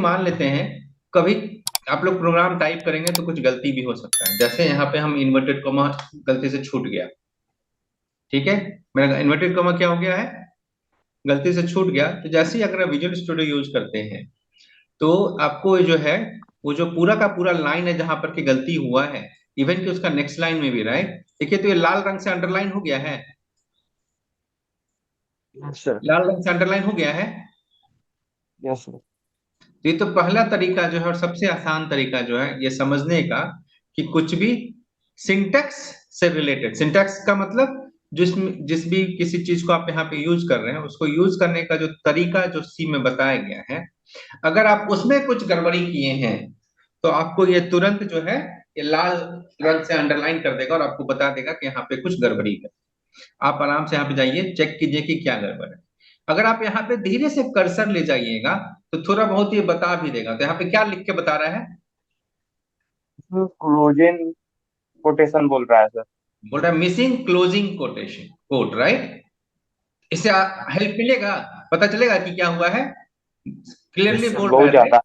मान लेते हैं कभी आप लोग प्रोग्राम टाइप करेंगे तो कुछ गलती भी हो सकता है, जैसे यहाँ पे हम इन्वर्टेड कॉमा गलती से छूट गया। ठीक है, मेरा इन्वर्टेड कॉमा क्या हो गया है, गलती से छूट गया। तो जैसे ही अगर आप विजुअल स्टूडियो यूज करते हैं तो आपको जो है वो जो पूरा का पूरा लाइन है जहां पर की गलती हुआ है, इवन कि उसका नेक्स्ट लाइन में भी, राइट, देखिए तो ये लाल रंग से अंडरलाइन हो गया है, यस सर। लाल रंग से अंडरलाइन हो गया है। Yes sir. तो ये तो पहला तरीका जो है और सबसे आसान तरीका जो है ये समझने का कि कुछ भी सिंटैक्स से रिलेटेड, सिंटैक्स का मतलब जिस भी किसी चीज को आप यहाँ पे यूज कर रहे हैं उसको यूज करने का जो तरीका जो सी में बताया गया है, अगर आप उसमें कुछ गड़बड़ी किए हैं तो आपको ये तुरंत जो है ये लाल रंग से अंडरलाइन कर देगा और आपको बता देगा कि यहाँ पे कुछ गड़बड़ी है। आप आराम से यहाँ पे जाइए, चेक कीजिए कि क्या गड़बड़ है। अगर आप यहाँ पे धीरे से कर्सर ले जाइएगा तो थोड़ा बहुत ये बता भी देगा। तो यहाँ पे क्या लिख के बता रहा है, क्लोजिंग कोटेशन बोल रहा है सर। बोल रहा है missing closing quotation quote, right. इससे हेल्प मिलेगा, पता चलेगा कि क्या हुआ है, यस क्लियरली सर, बोल रहा बहुत है, ज्यादा।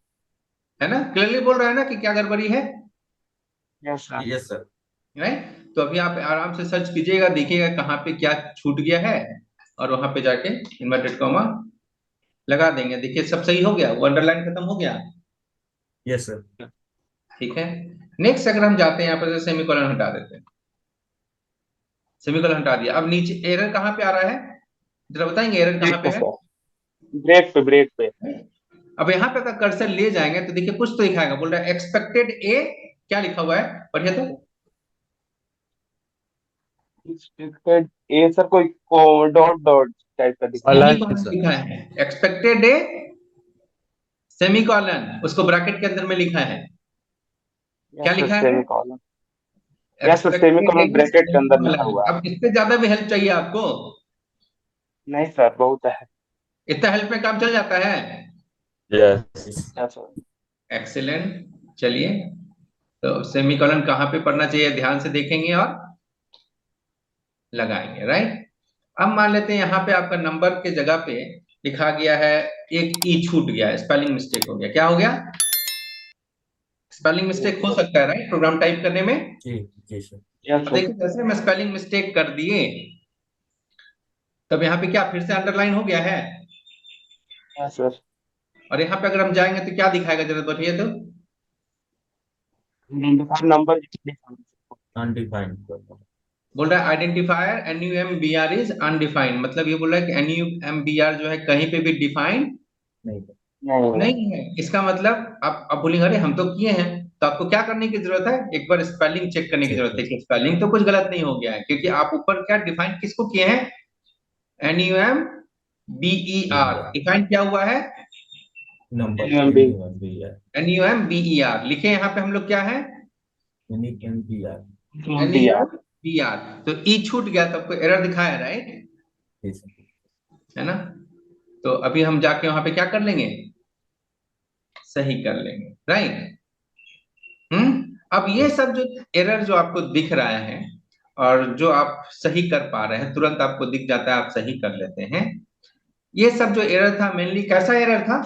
है ना, क्लियरली बोल रहा है ना कि क्या गड़बड़ी है, yes sir. Yes sir. Right. तो अभी आप आराम से सर्च कीजिएगा, देखिएगा कहाँ पे क्या छूट गया है और वहां पे जाके इन्वर्टेड कॉमा लगा देंगे। देखिए सब सही हो गया, वो अंडरलाइन खत्म हो गया। Yes sir. ठीक है, नेक्स्ट अगर हम जाते हैं यहाँ पर सेमीकोलन हटा देते हैं, सेमीकोलन हटा दिया, अब नीचे एरर कहाँ पे आ रहा है, जरा बताएंगे एरर कहाँ ब्रेक पे पे है। सर, ब्रेक पे ब्रेक पे। अब यहाँ पे अगर कर्सर ले जाएंगे तो देखिए कुछ तो दिखाएगा, बोल रहा है एक्सपेक्टेड ए, क्या लिखा हुआ है पढ़िए तो। एक्सपेक्टेड ए सर, कोई डॉट डॉट टाइप का दिखा रहा है। Align semicolon sir. लिखा है, एक्सपेक्टेड ए सेमीकोलन, उसको ब्रैकेट के अंदर में लिखा है, क्या यस सर, लिखा है, सेमीकोलन। यस सर, एक्सपेक्टेड ए सेमीकोलन ब्रैकेट के अंदर लिखा सेमीकोलन। हुआ है। अब इससे ज्यादा भी हेल्प चाहिए आपको, नहीं सर, बहुत है। इतना हेल्प में काम चल जाता है। यस। Yes sir. एक्सीलेंट, चलिए तो सेमीकोलन कहाँ पे पढ़ना चाहिए ध्यान से देखेंगे और लगाएंगे, राइट। अब मान लेते हैं यहाँ पे आपका नंबर के जगह पे लिखा गया है एक ई छूट गया है, स्पेलिंग मिस्टेक हो गया, क्या हो गया, स्पेलिंग मिस्टेक हो सकता है, राइट, प्रोग्राम टाइप करने में। जी जी सर। यस अब सर। देखिए जैसे मैं स्पेलिंग मिस्टेक कर दिए तब यहाँ पे क्या फिर से अंडरलाइन हो गया है, यस सर। और यहाँ पे अगर हम जाएंगे तो क्या दिखाएगा जरा बताइए तो, नंबर। अनडिफाइंड। बोल रहा है identifier N U M B R is undefined, मतलब ये बोल रहा है कि N U M B R जो है कहीं पे भी डिफाइंड नहीं। नहीं। नहीं है। इसका मतलब आप अब बोलेंगे अरे हम तो किए हैं, तो आपको क्या करने की जरूरत है, एक बार स्पेलिंग चेक करने की चेक जरूरत है कर। कि स्पेलिंग तो कुछ गलत नहीं हो गया है, क्योंकि आप ऊपर क्या डिफाइन किसको किए हैं, N U M B E R, define क्या हुआ है, number M B. N B R. N U M B E R लिखे यहाँ पे हम लोग क्या है, N B R. N B U R. B R. तो ई छूट गया तो आपको एरर दिखाया, राइट, जी सर। है ना। तो अभी हम जाके वहां पे क्या कर लेंगे, सही कर लेंगे, राइट। अब ये यस। सब जो एरर जो आपको दिख रहा है और जो आप सही कर पा रहे हैं, तुरंत आपको दिख जाता है, आप सही कर लेते हैं। ये सब जो एरर था मेनली कैसा एरर था,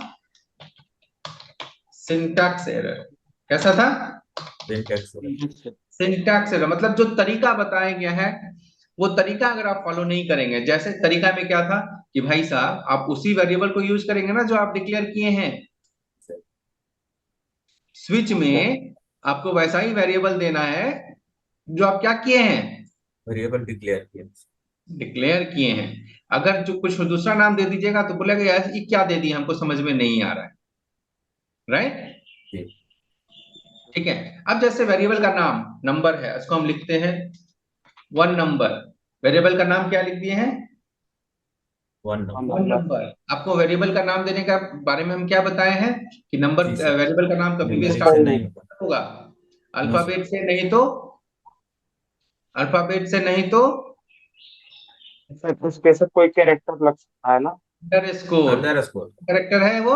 सिंटैक्स एरर। कैसा था, सिंटैक्स। सिंटैक्स एरर, मतलब जो तरीका बताया गया है वो तरीका अगर आप फॉलो नहीं करेंगे, जैसे तरीका में क्या था कि भाई साहब आप उसी वेरिएबल को यूज करेंगे ना जो आप डिक्लेयर किए हैं, स्विच अच्छा। में आपको वैसा ही वेरिएबल देना है जो आप क्या किए हैं, वेरिएबल डिक्लेयर किया। डिक्लेयर किए हैं। अगर जो कुछ दूसरा नाम दे दीजिएगा तो बोलेगा यार ये क्या दे दिया, हमको समझ में नहीं आ रहा है, राइट। जी। ठीक है, अब जैसे वेरिएबल का नाम नंबर है, इसको हम लिखते हैं वन नंबर, वेरिएबल का नाम क्या लिख दिए हैं, वन वन नंबर। नंबर। आपको वेरिएबल का नाम देने का बारे में हम क्या बताए हैं कि नंबर, जी सर। वेरिएबल का नाम कभी भी न्यूमेरिक से स्टार्ट नहीं होगा। होगा नो सर। अल्फाबेट से, नहीं तो अल्फाबेट से नहीं तो सर उसके साथ कोई कैरेक्टर लग सकता है ना? Under score, under score. Character है वो,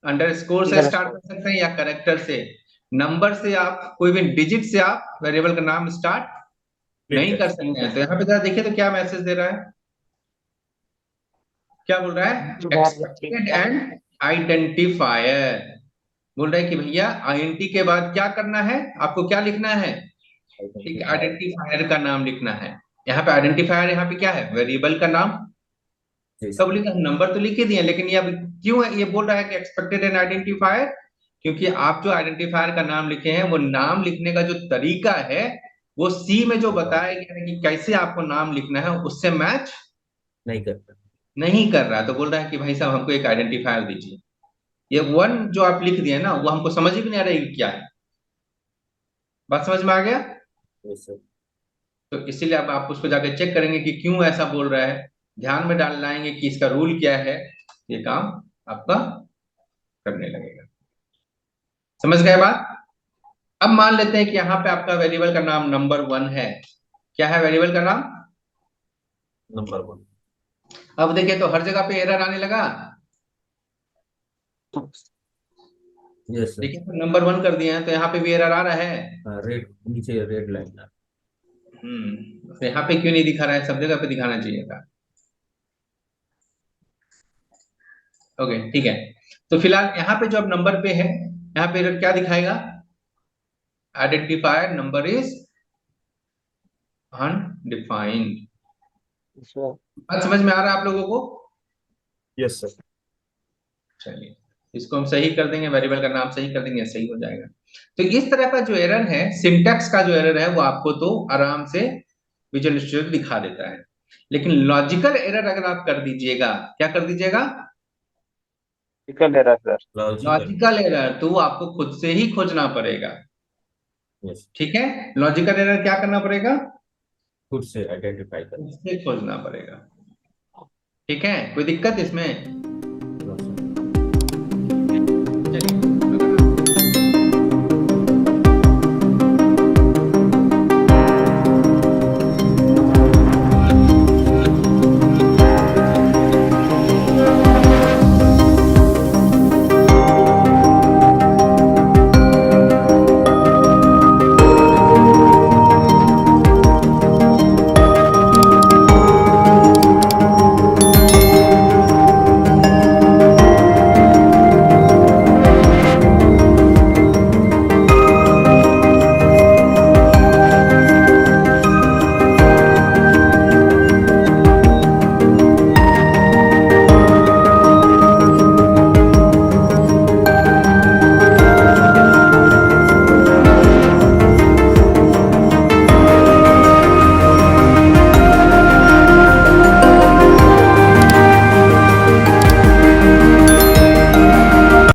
अंडर स्कोर से अंडर स्टार्ट स्कोर। कर सकते हैं या करेक्टर से, नंबर से आप कोई भी डिजिट से आप वेरिएबल का नाम स्टार्ट नहीं नहीं कर कर सकते। सकते हैं। तो यहाँ पे जरा देखिए तो क्या मैसेज दे रहा है, क्या बोल रहा है, एक्सपेक्टेड एंड आइडेंटिफायर, बोल रहा है कि भैया आईएनटी के बाद क्या करना है, आपको क्या लिखना है, एक आइडेंटिफायर का नाम लिखना है। यहाँ पे आइडेंटिफायर, यहाँ पे क्या है, वेरिएबल का नाम। तब लिखा नंबर तो लिख ही दिए, लेकिन ये अब क्यों है, ये बोल रहा है कि एक्सपेक्टेड एन आइडेंटिफायर, क्योंकि आप जो आइडेंटिफायर का नाम लिखे हैं वो नाम लिखने का जो तरीका है वो सी में जो बताया गया है कि कैसे आपको नाम लिखना है उससे मैच नहीं करता। नहीं कर रहा है। तो बोल रहा है कि भाई साहब हमको एक आइडेंटिफायर दीजिए। ये वन जो आप लिख दिए ना वो हमको समझ भी नहीं आ रहा है कि क्या है। बात समझ में आ गया? Yes sir. तो इसीलिए अब आप उसको जाकर चेक करेंगे कि क्यों ऐसा बोल रहा है, ध्यान में डाल लाएंगे कि इसका रूल क्या है, ये काम आपका करने लगेगा। समझ गए बात? अब मान लेते हैं कि यहाँ पे आपका वेरिएबल का नाम नंबर 1 है। क्या है वेरिएबल का नाम? नंबर 1। अब देखिए तो हर जगह पे एरर आने लगा। Yes sir. देखिए तो नंबर 1 कर दिया है तो यहाँ पे भी एरर आ रहा है। रेड, नीचे रेड लाइन है। तो यहाँ पे क्यों नहीं दिखा रहा है, सब जगह पे दिखाना चाहिए था। ओके ठीक है। तो फिलहाल यहाँ पे जो अब नंबर पे है, यहाँ पे एरर क्या दिखाएगा, आइडेंटिफायर नंबर इज अनडिफाइंड। अच्छा। बात समझ में आ रहा है आप लोगों को? Yes sir. चलिए इसको हम सही कर देंगे, वेरिएबल का नाम सही कर देंगे, सही हो जाएगा। तो इस तरह का जो एरर है, सिंटैक्स का जो एरर है वो आपको तो आराम से विजुअल स्टूडियो दिखा देता है। लेकिन लॉजिकल एरर अगर आप कर दीजिएगा, क्या कर दीजिएगा, logical error sir. Logical. Logical error, तो वो आपको खुद से ही खोजना पड़ेगा। यस। ठीक है, लॉजिकल एरर क्या करना पड़ेगा, खुद से आइडेंटिफाई कर। खुद से खोजना पड़ेगा। ठीक है, कोई दिक्कत इसमें?